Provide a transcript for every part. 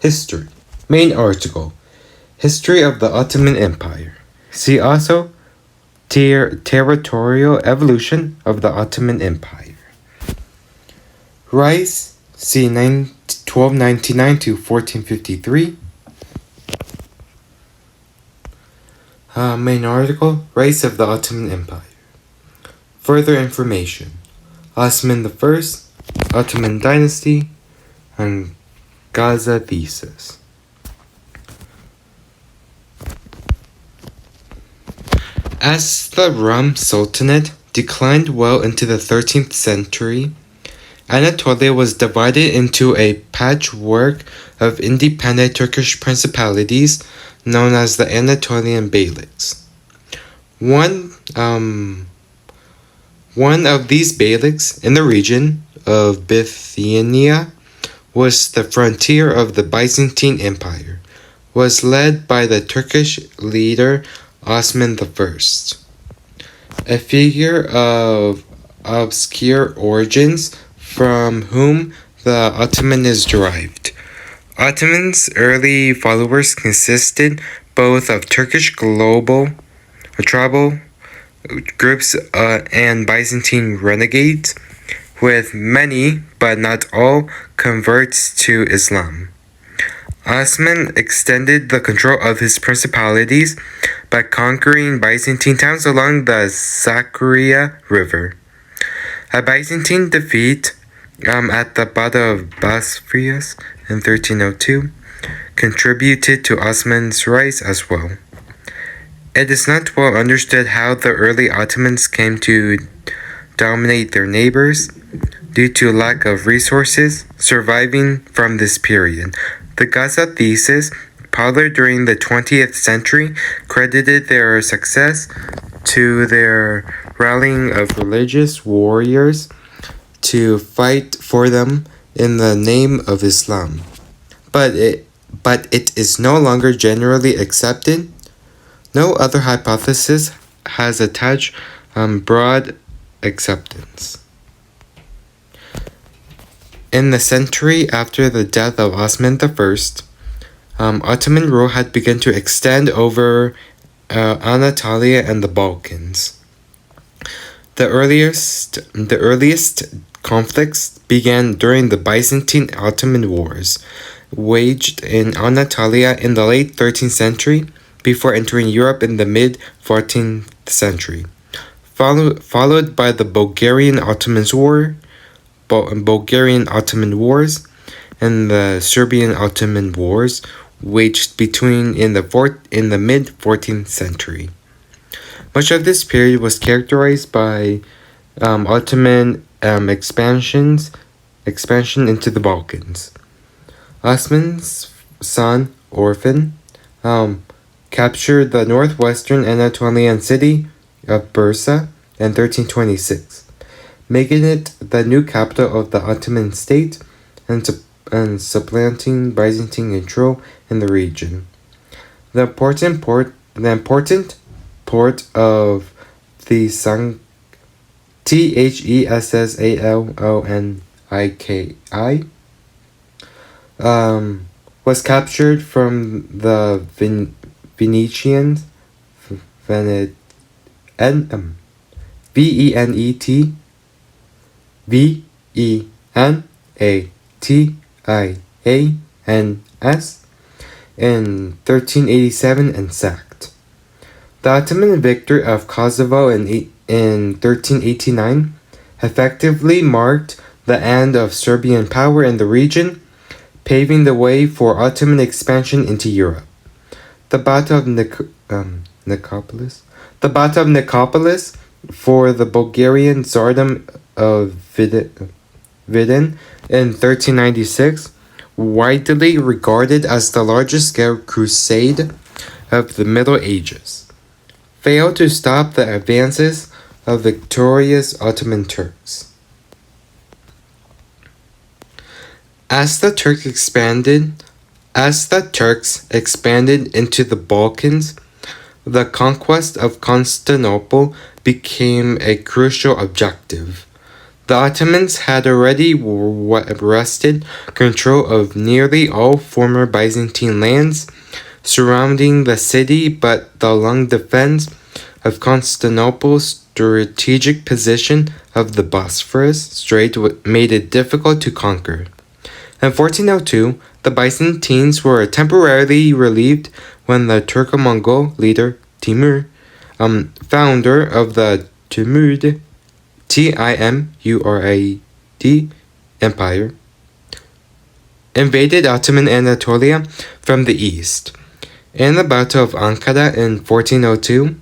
History. Main article. History of the Ottoman Empire. See also territorial evolution of the Ottoman Empire. Rise. See 1299 to 1453. Main article. Rise of the Ottoman Empire. Further information. Osman I, Ottoman Dynasty, and Gaza Thesis. As the Rum Sultanate declined well into the 13th century, Anatolia was divided into a patchwork of independent Turkish principalities known as the Anatolian Beyliks. One of these beyliks in the region of Bithynia was the frontier of the Byzantine Empire, was led by the Turkish leader Osman I, a figure of obscure origins from whom the Ottoman is derived. Ottoman's early followers consisted both of Turkish tribal groups and Byzantine renegades, with many, but not all, converts to Islam. Osman extended the control of his principalities by conquering Byzantine towns along the Sakarya River. A Byzantine defeat at the Battle of Bosphorus in 1302 contributed to Osman's rise as well. It is not well understood how the early Ottomans came to dominate their neighbors due to lack of resources surviving from this period. The Gaza Thesis, popular during the 20th century, credited their success to their rallying of religious warriors to fight for them in the name of Islam. But it is no longer generally accepted. No other hypothesis has attached broad acceptance. In the century after the death of Osman I, Ottoman rule had begun to extend over Anatolia and the Balkans. The earliest conflicts began during the Byzantine-Ottoman Wars, waged in Anatolia in the late 13th century, before entering Europe in the mid-14th century, followed by the Bulgarian-Ottoman Wars, and the Serbian-Ottoman Wars, waged in the mid-14th century. Much of this period was characterized by Ottoman expansion into the Balkans. Osman's son, Orphan, captured the northwestern Anatolian city of Bursa in 1326, making it the new capital of the Ottoman state and supplanting Byzantine control in the region. The important port of the Thessaloniki was captured from the Venetians, Venetians, in 1387 and sacked. The Ottoman victory of Kosovo in 1389 effectively marked the end of Serbian power in the region, paving the way for Ottoman expansion into Europe. The Battle of Nicopolis for the Bulgarian Tsardom of Vidin in 1396, widely regarded as the largest-scale crusade of the Middle Ages, failed to stop the advances of victorious Ottoman Turks. As the Turks expanded into the Balkans, the conquest of Constantinople became a crucial objective. The Ottomans had already wrested control of nearly all former Byzantine lands surrounding the city, but the long defense of Constantinople's strategic position of the Bosphorus Strait made it difficult to conquer. In 1402, the Byzantines were temporarily relieved when the Turco-Mongol leader Timur, founder of the Timurid Timurad Empire, invaded Ottoman Anatolia from the east. In the Battle of Ankara in 1402,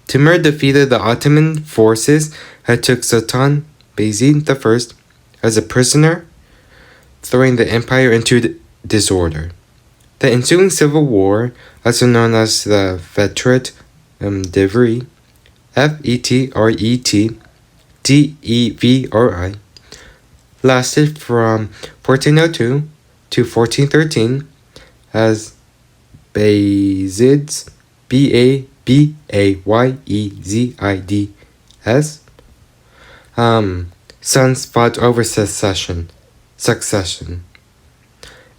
Timur defeated the Ottoman forces and took Sultan Bayezid I as a prisoner, throwing the empire into disorder. The ensuing civil war, also known as the Fetret Devri, Fetret lasted from 1402 to 1413 as Bayezid's Bayezid's sons fought over succession.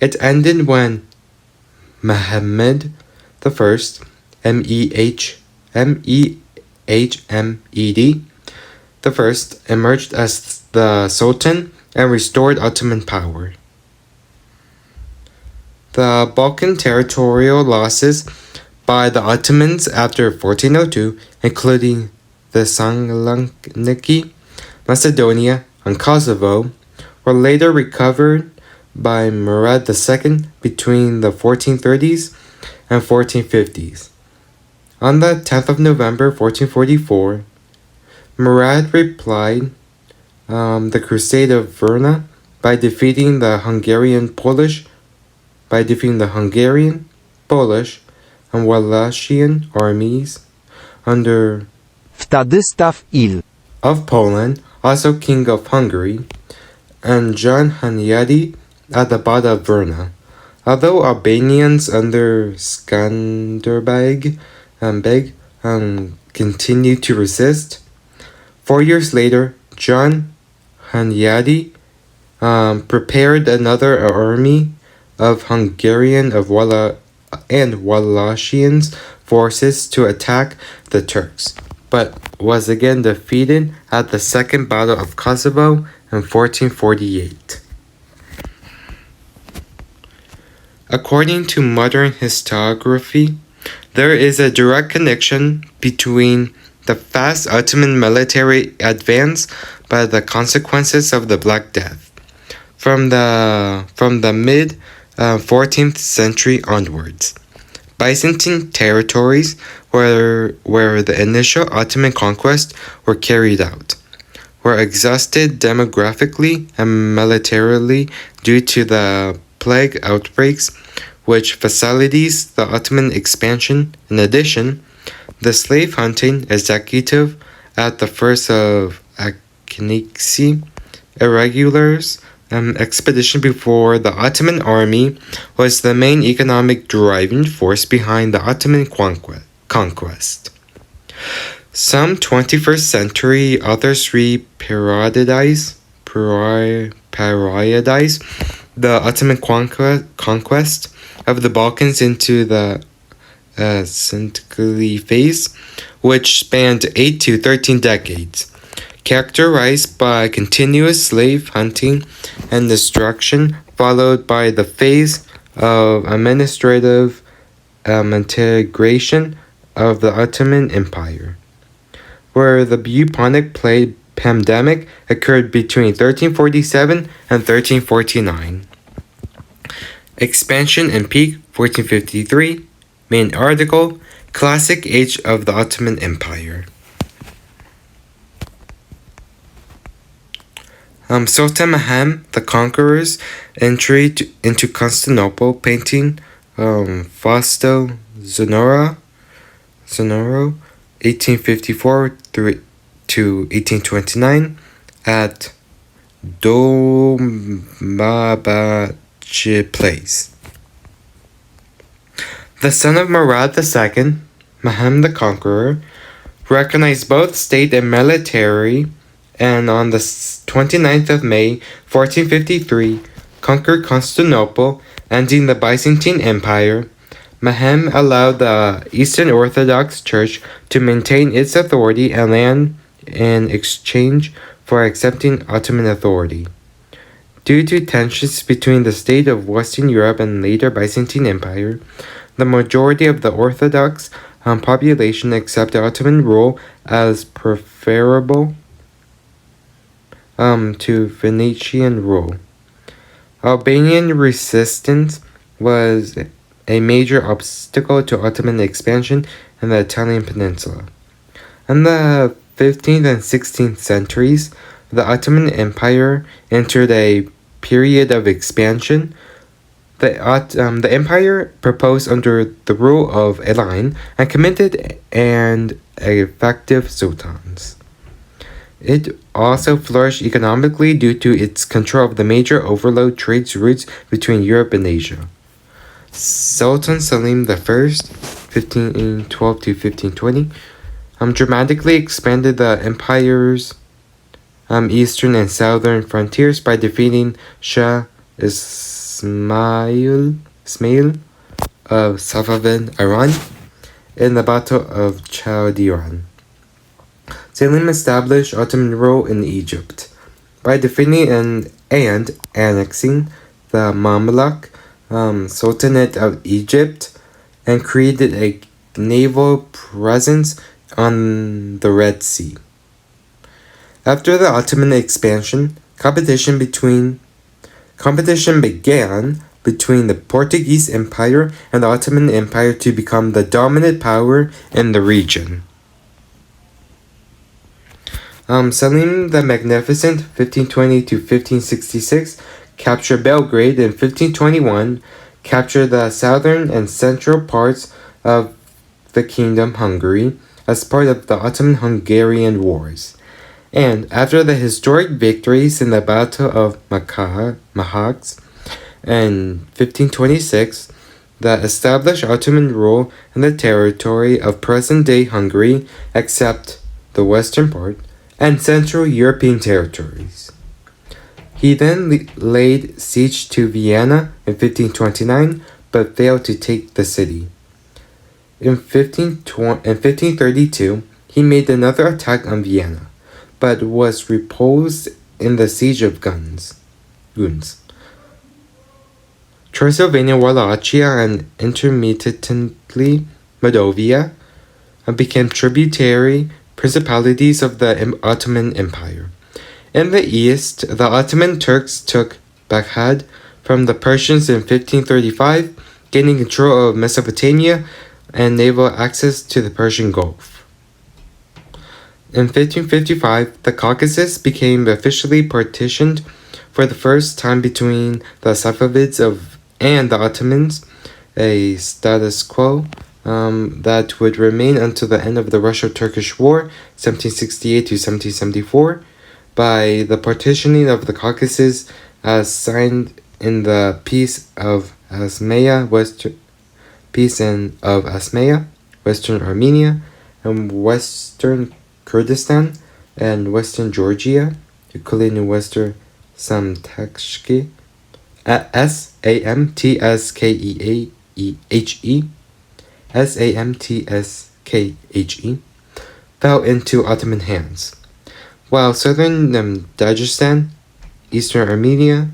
It ended when Mehmed I, Mehmed I, emerged as the Sultan and restored Ottoman power. The Balkan territorial losses by the Ottomans after 1402, including the Saloniki, Macedonia, and Kosovo, were later recovered by Murad II between the 1430s and 1450s. On the 10th of November 1444, Murad replied the Crusade of Varna by defeating the Hungarian, Polish, and Wallachian armies under Władysław Il of Poland, also King of Hungary, and John Hunyadi at the Battle of Varna. Although Albanians under Skanderbeg continued to resist, 4 years later, John Hunyadi prepared another army of Hungarian and Wallachian forces to attack the Turks, but was again defeated at the Second Battle of Kosovo in 1448. According to modern historiography, there is a direct connection between the fast Ottoman military advance by the consequences of the Black Death from the mid 14th century onwards. Byzantine territories where the initial Ottoman conquests were carried out were exhausted demographically and militarily due to the plague outbreaks which facilitates the Ottoman expansion. In addition, the slave hunting executive at the first of Akhniksi irregulars expedition before the Ottoman army was the main economic driving force behind the Ottoman conquest. Some 21st century authors periodize the Ottoman conquest of the Balkans into the Century phase, which spanned 8 to 13 decades, characterized by continuous slave hunting and destruction, followed by the phase of administrative integration of the Ottoman Empire, where the bubonic plague pandemic occurred between 1347 and 1349. Expansion and peak 1453. Main article: Classic Age of the Ottoman Empire. Sultan Mehmed the Conqueror's entry into Constantinople, painting Fausto Zonoro, 1854 to 1829, at Dolmabahce Place. The son of Murad II, Mehmed the Conqueror, recognized both state and military and on the 29th of May, 1453, conquered Constantinople, ending the Byzantine Empire. Mehem allowed the Eastern Orthodox Church to maintain its authority and land in exchange for accepting Ottoman authority. Due to tensions between the state of Western Europe and later Byzantine Empire, the majority of the Orthodox population accepted Ottoman rule as preferable to Venetian rule. Albanian resistance was a major obstacle to Ottoman expansion in the Italian peninsula. In the 15th and 16th centuries, the Ottoman Empire entered a period of expansion. The empire proposed under the rule of a line and committed and effective sultans. It also flourished economically due to its control of the major overload trade routes between Europe and Asia. Sultan Selim I, 1512 to 1520, dramatically expanded the empire's eastern and southern frontiers by defeating Shah Ismail of Safavid Iran in the Battle of Chaldiran. Selim established Ottoman rule in Egypt by defeating and annexing the Mamluk Sultanate of Egypt and created a naval presence on the Red Sea. After the Ottoman expansion, competition began between the Portuguese Empire and the Ottoman Empire to become the dominant power in the region. Selim the Magnificent, 1520 to 1566, captured Belgrade. In 1521, captured the southern and central parts of the Kingdom Hungary as part of the Ottoman-Hungarian Wars. And after the historic victories in the Battle of Mahax in 1526, the established Ottoman rule in the territory of present-day Hungary, except the western part, and Central European territories. He then laid siege to Vienna in 1529, but failed to take the city. In 1532, he made another attack on Vienna, but was repulsed in the siege of Guns. Transylvania, Wallachia, and intermittently Moldavia became tributary principalities of the Ottoman Empire. In the east, the Ottoman Turks took Baghdad from the Persians in 1535, gaining control of Mesopotamia and naval access to the Persian Gulf. In 1555, the Caucasus became officially partitioned for the first time between the Safavids and the Ottomans, a status quo that would remain until the end of the Russo-Turkish War, 1768 to 1774, by the partitioning of the Caucasus as signed in the Peace of Asmaya, Western Armenia, and Western Kurdistan, and Western Georgia, including Western Samtskhe, Samtskhe, fell into Ottoman hands, while southern Dagestan, eastern Armenia,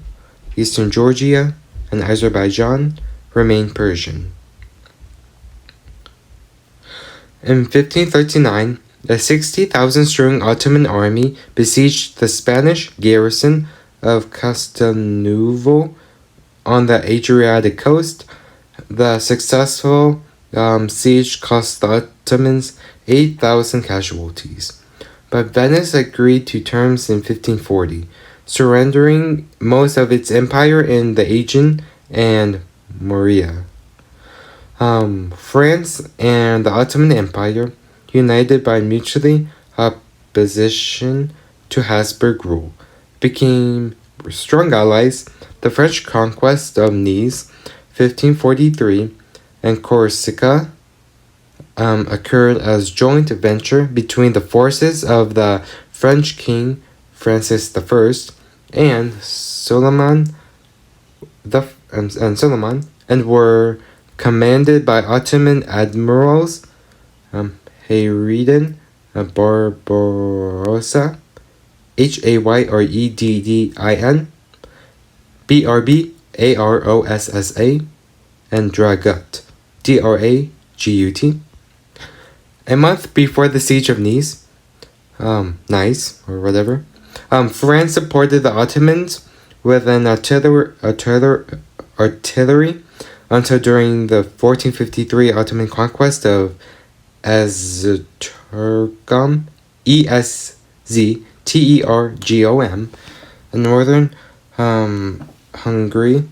eastern Georgia, and Azerbaijan remained Persian. In 1539, a 60,000-strong Ottoman army besieged the Spanish garrison of Castelnuovo on the Adriatic coast. The successful siege cost the Ottomans 8,000 casualties, but Venice agreed to terms in 1540, surrendering most of its empire in the Aegean and Morea. France and the Ottoman Empire, united by mutually opposition to Habsburg rule, became strong allies. The French conquest of Nice, 1543, and Corsica occurred as joint venture between the forces of the French king Francis I and Solomon and were commanded by Ottoman admirals Hayreddin Barbarossa, Hayreddin, Barbarossa, and Dragut, Dragut. A month before the siege of Nice, Nice or whatever, France supported the Ottomans with an artillery until during the 1453 Ottoman conquest of Eztergom, Eztergom, in northern Hungary.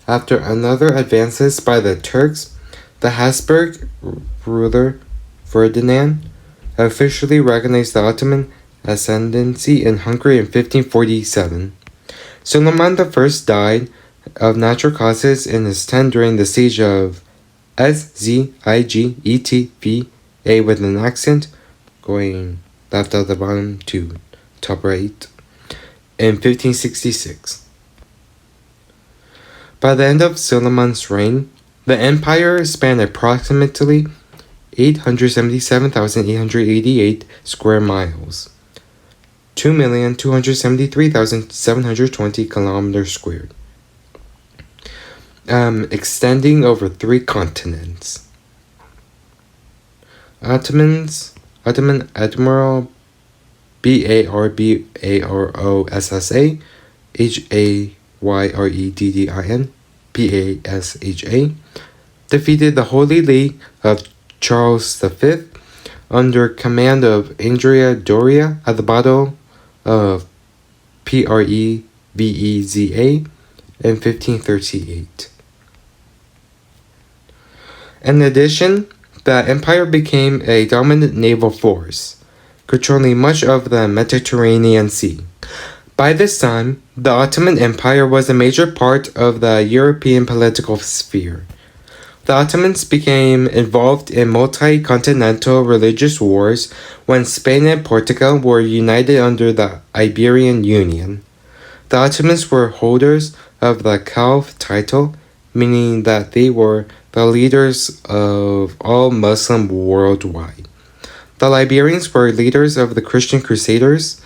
After another advances by the Turks, the Habsburg ruler Ferdinand officially recognized the Ottoman ascendancy in Hungary in 1547. Suleiman I died of natural causes in his tent during the siege of Szigetva with an accent going left at the bottom to top right in 1566. By the end of Suleiman's reign, the empire spanned approximately 877,888 square miles, 2,273,720 kilometers squared, extending over 3 continents. Ottoman Admiral Barbarossa, Hayreddin Pasha, defeated the Holy League of Charles V under command of Andrea Doria at the Battle of Preveza in 1538. In addition, the empire became a dominant naval force, controlling much of the Mediterranean Sea. By this time, the Ottoman Empire was a major part of the European political sphere. The Ottomans became involved in multi-continental religious wars when Spain and Portugal were united under the Iberian Union. The Ottomans were holders of the Caliph title, meaning that they were the leaders of all Muslims worldwide. The Iberians were leaders of the Christian Crusaders,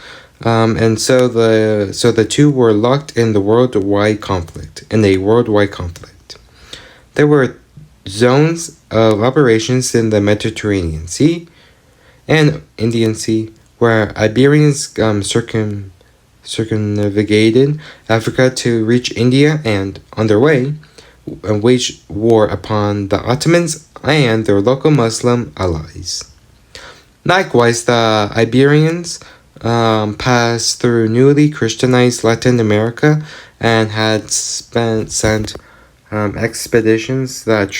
and so the two were locked in a worldwide conflict. There were zones of operations in the Mediterranean Sea and Indian Sea, where Iberians circumnavigated Africa to reach India and, on their way, waged war upon the Ottomans and their local Muslim allies. Likewise, the Iberians passed through newly Christianized Latin America and had sent expeditions that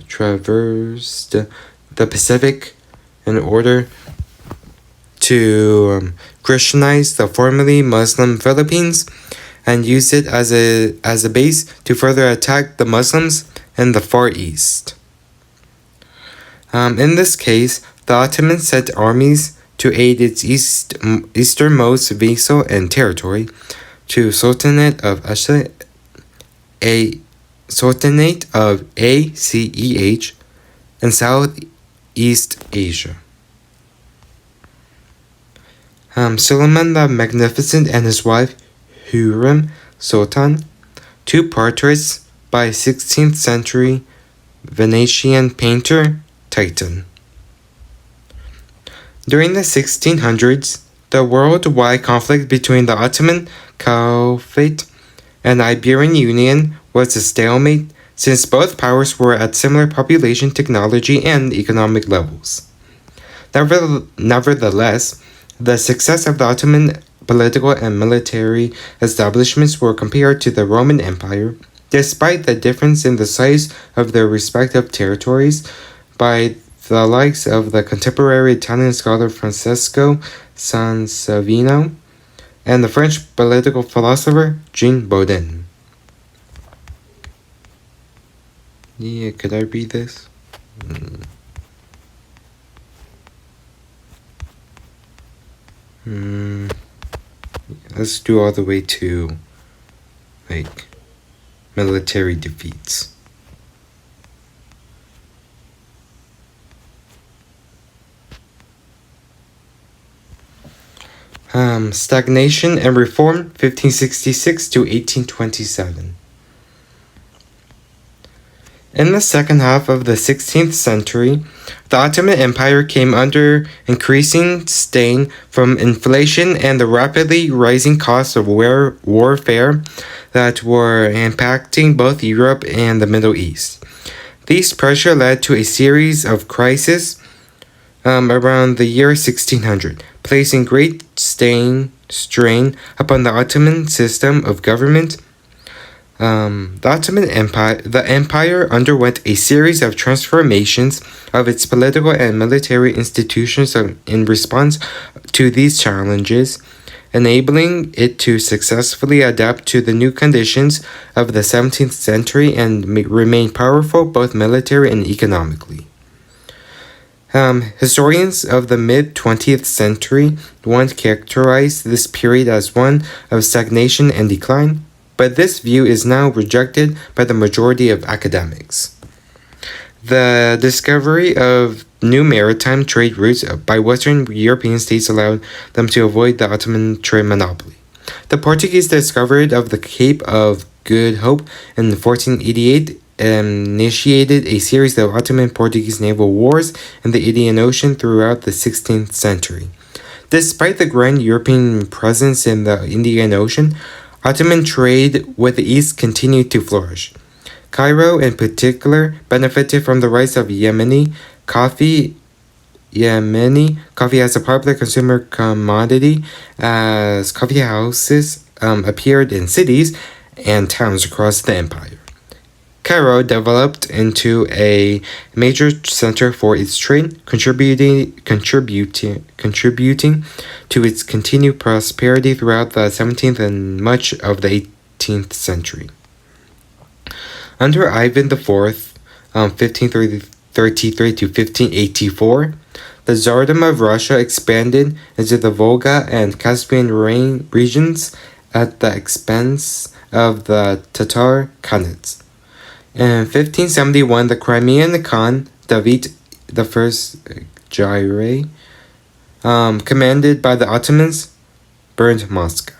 traversed the Pacific in order to Christianize the formerly Muslim Philippines and use it as a base to further attack the Muslims in the Far East. In this case, the Ottomans sent armies to aid its easternmost vassal and territory, to Sultanate of Aceh in Southeast Asia. Suleiman the Magnificent and his wife Hürrem Sultan, two portraits by 16th century Venetian painter Titan. During the 1600s, the worldwide conflict between the Ottoman Caliphate and Iberian Union was a stalemate since both powers were at similar population, technology, and economic levels. Nevertheless, the success of the Ottoman political and military establishments were compared to the Roman Empire, despite the difference in the size of their respective territories, by the likes of the contemporary Italian scholar Francesco Sansovino and the French political philosopher Jean Bodin. Yeah, could I read this? Let's do all the way to like military defeats. Stagnation and reform, 1566 to 1827. In the second half of the 16th century, the Ottoman Empire came under increasing strain from inflation and the rapidly rising costs of warfare that were impacting both Europe and the Middle East. These pressure led to a series of crises around the year 1600, placing great strain upon the Ottoman system of government. The empire underwent a series of transformations of its political and military institutions in response to these challenges, enabling it to successfully adapt to the new conditions of the 17th century and remain powerful both military and economically. Historians of the mid-20th century once characterized this period as one of stagnation and decline, but this view is now rejected by the majority of academics. The discovery of new maritime trade routes by Western European states allowed them to avoid the Ottoman trade monopoly. The Portuguese discovery of the Cape of Good Hope in 1488 initiated a series of Ottoman-Portuguese naval wars in the Indian Ocean throughout the 16th century. Despite the growing European presence in the Indian Ocean, Ottoman trade with the East continued to flourish. Cairo, in particular, benefited from the rise of Yemeni coffee as a popular consumer commodity as coffee houses appeared in cities and towns across the empire. Cairo developed into a major center for its trade, contributing to its continued prosperity throughout the 17th and much of the 18th century. Under Ivan IV, 1533 to 1584, the Tsardom of Russia expanded into the Volga and Caspian regions at the expense of the Tatar Khanates. In 1571, the Crimean Khan, David I Gyre, commanded by the Ottomans, burned Moscow.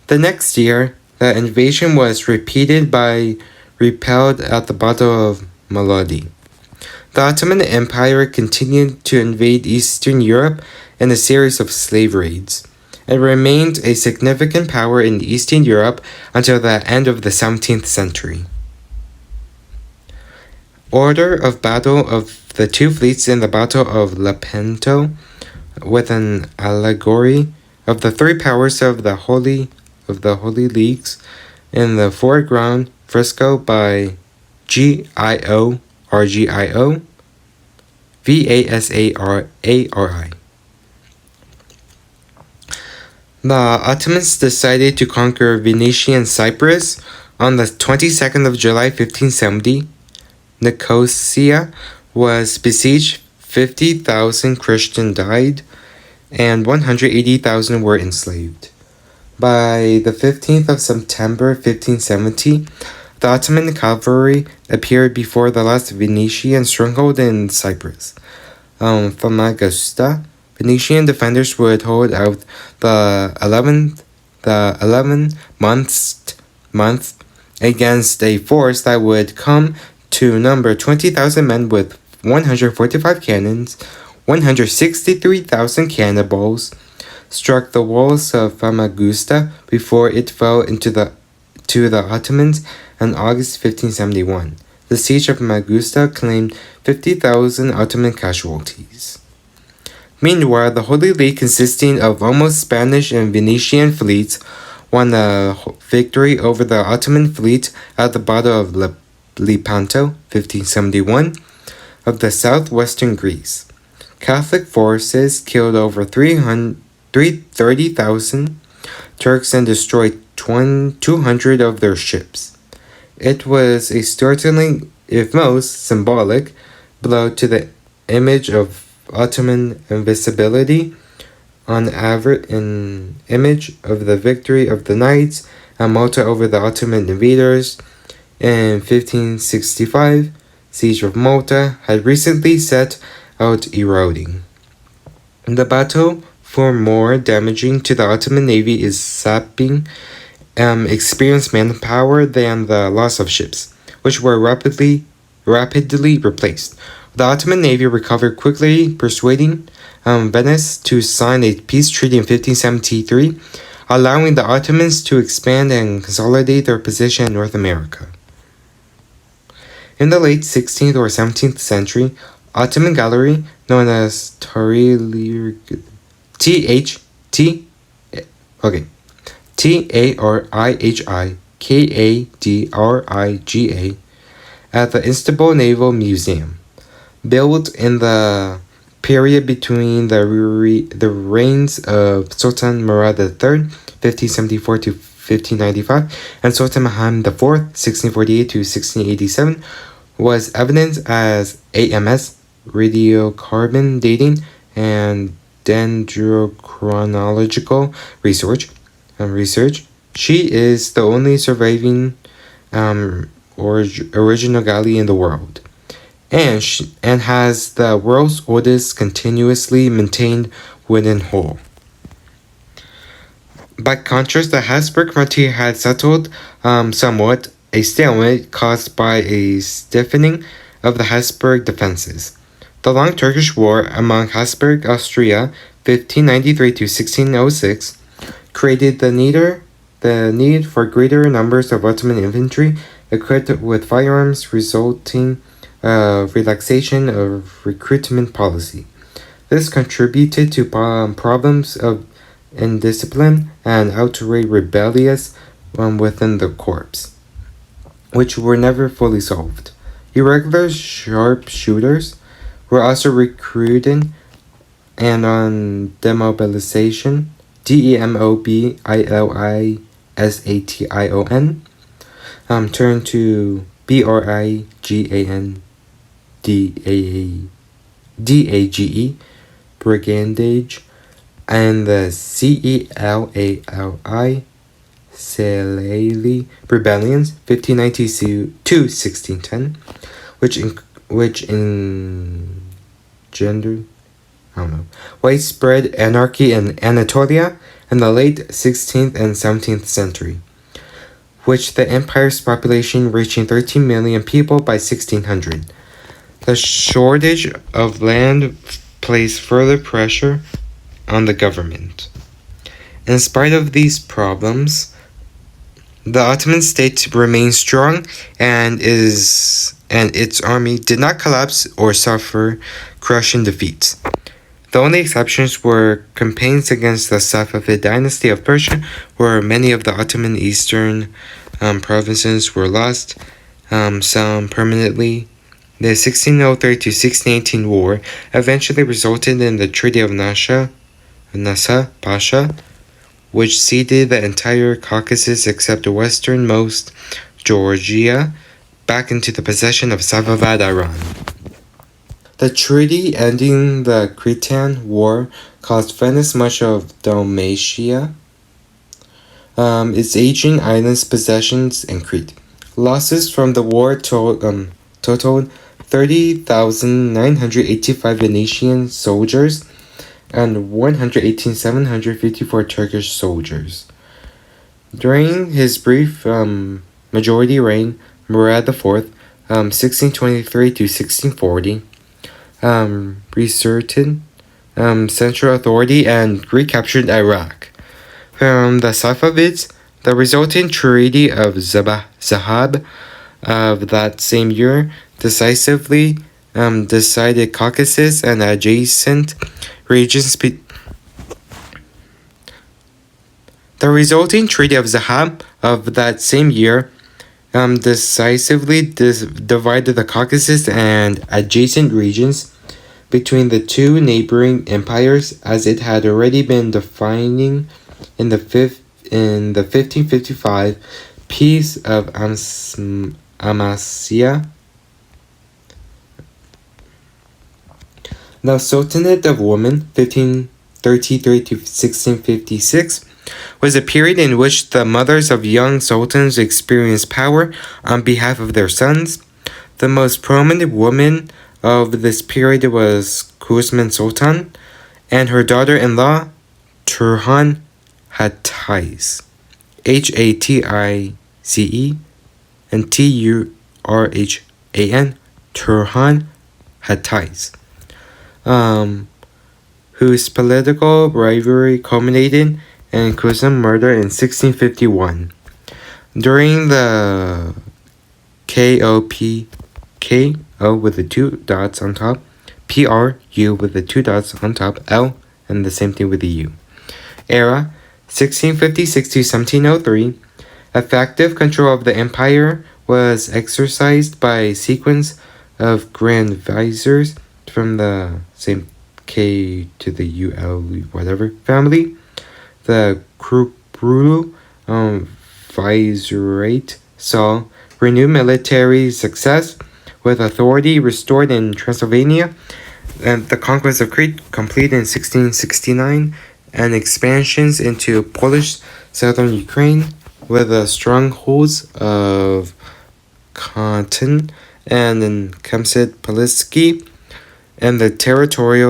The next year, the invasion was repeated by repelled at the Battle of Malodi. The Ottoman Empire continued to invade Eastern Europe in a series of slave raids. It remained a significant power in Eastern Europe until the end of the 17th century. Order of battle of the two fleets in the Battle of Lepanto, with an allegory of the three powers of the Holy Leagues in the foreground, fresco by Gio Vasari. The Ottomans decided to conquer Venetian Cyprus on the 22nd of July 1570. Nicosia was besieged, 50,000 Christians died, and 180,000 were enslaved. By the 15th of September 1570, the Ottoman cavalry appeared before the last Venetian stronghold in Cyprus. Famagusta, Venetian defenders would hold out the 11 months against a force that would come to number 20,000 men with 145 cannons, 163,000 cannonballs, struck the walls of Famagusta before it fell to the Ottomans in August 1571. The siege of Famagusta claimed 50,000 Ottoman casualties. Meanwhile, the Holy League, consisting of almost Spanish and Venetian fleets, won a victory over the Ottoman fleet at the Battle of Lepanto, 1571, of the southwestern Greece. Catholic forces killed over 30,000 Turks and destroyed 200 of their ships. It was a startling, if most symbolic, blow to the image of Ottoman invincibility an image of the victory of the knights at Malta over the Ottoman invaders in 1565. Siege of Malta had recently set out eroding. The battle, for more damaging to the Ottoman navy, is sapping experienced manpower than the loss of ships, which were rapidly replaced. The Ottoman navy recovered quickly, persuading Venice to sign a peace treaty in 1573, allowing the Ottomans to expand and consolidate their position in North America. In the late 16th or 17th century, Ottoman Gallery, known as Tariliga, Tarihikadriga at the Istanbul Naval Museum, built in the period between the reigns of Sultan Murad III, 1574 to 1595, and Sultan Muhammad IV, 1648 to 1687, was evidence as AMS, radiocarbon dating, and dendrochronological research. She is the only surviving original galley in the world, and has the world's oldest continuously maintained wooden hull. By contrast, the Habsburg frontier had settled somewhat, a stalemate caused by a stiffening of the Habsburg defenses. The long Turkish War among Habsburg Austria, 1593 to 1606, created the need for greater numbers of Ottoman infantry equipped with firearms, resulting relaxation of recruitment policy. This contributed to problems of indiscipline and outright rebellious within the corps, which were never fully solved. Irregular sharpshooters were also recruited, and on demobilization, DEMOBILISATION, turned to BRIGANDAGE, brigandage, and the CELALI, Selali rebellions, 1592 to 1610, which engendered widespread anarchy in Anatolia in the late 16th and 17th century, which the empire's population reaching 13 million people by 1600. The shortage of land placed further pressure on the government. In spite of these problems, the Ottoman state remained strong, and its army did not collapse or suffer crushing defeats. The only exceptions were campaigns against the Safavid dynasty of Persia, where many of the Ottoman eastern provinces were lost, some permanently. The 1603 to 1618 war eventually resulted in the Treaty of Nasa Pasha, which ceded the entire Caucasus except the westernmost Georgia back into the possession of Safavid Iran. The treaty ending the Cretan War cost Venice much of Dalmatia, its aging islands, possessions, and Crete. Losses from the war totaled 30,985 Venetian soldiers and 118,754 Turkish soldiers. During his brief majority reign, Murad IV, 1623 to 1640, reasserted central authority and recaptured Iraq. From the Safavids, the resulting Treaty of Zahab of that same year decisively decided Caucasus and adjacent regions. The resulting Treaty of Zahab of that same year decisively divided the Caucasus and adjacent regions between the two neighboring empires, as it had already been defining in the 1555 Peace of Amasya. The Sultanate of Women, 15 1633 to 1656, was a period in which the mothers of young sultans experienced power on behalf of their sons. The most prominent woman of this period was Kuzman Sultan and her daughter-in-law, Turhan Hatayz, Hatice and Turhan, Turhan Hatayz, whose political rivalry culminated in Kuzman murder in 1651. During the KO with the two dots on top, PRU with the two dots on top, L, and the same thing with the U. Era 1656 to 1703. Effective control of the empire was exercised by a sequence of grand viziers from the same K to the UL whatever family. The Krupru Vizierate saw renewed military success with authority restored in Transylvania, and the conquest of Crete complete in 1669, and expansions into Polish southern Ukraine with the strongholds of Kontin and in Kamsyd-Polski and the territory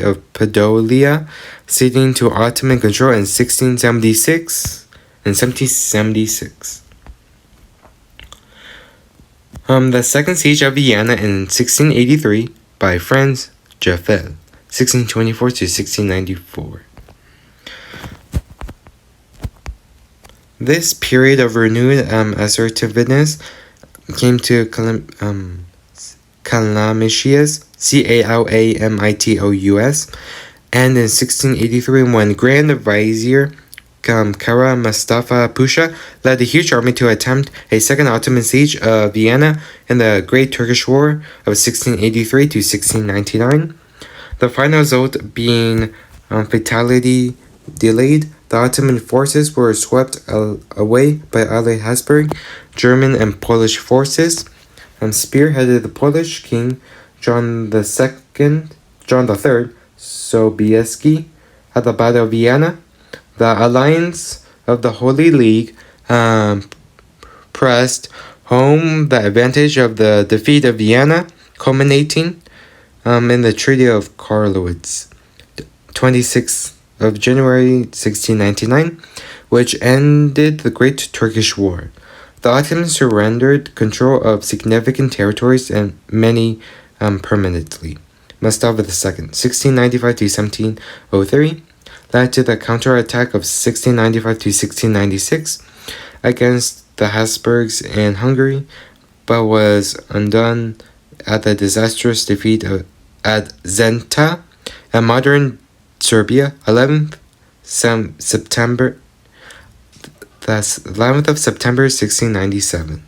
of Podolia, ceding to Ottoman control in 1676. The Second Siege of Vienna in 1683 by Franz Jeffel, 1624 to 1694. This period of renewed assertiveness came to Calamitious, Calamitous, and in 1683 when Grand Vizier Kara Mustafa Pasha led a huge army to attempt a second Ottoman siege of Vienna in the Great Turkish War of 1683 to 1699. The final result being fatally delayed, the Ottoman forces were swept away by Allied Habsburg, German, and Polish forces. Spearheaded the Polish king John III Sobieski at the Battle of Vienna. The alliance of the Holy League pressed home the advantage of the defeat of Vienna, culminating in the Treaty of Karlowitz, 26th of January 1699, which ended the Great Turkish War. The Ottomans surrendered control of significant territories and many permanently. Mustafa II, 1695 to 1703, led to the counterattack of 1695 to 1696 against the Habsburgs in Hungary, but was undone at the disastrous defeat at Zenta, in modern Serbia, 11th September 1697.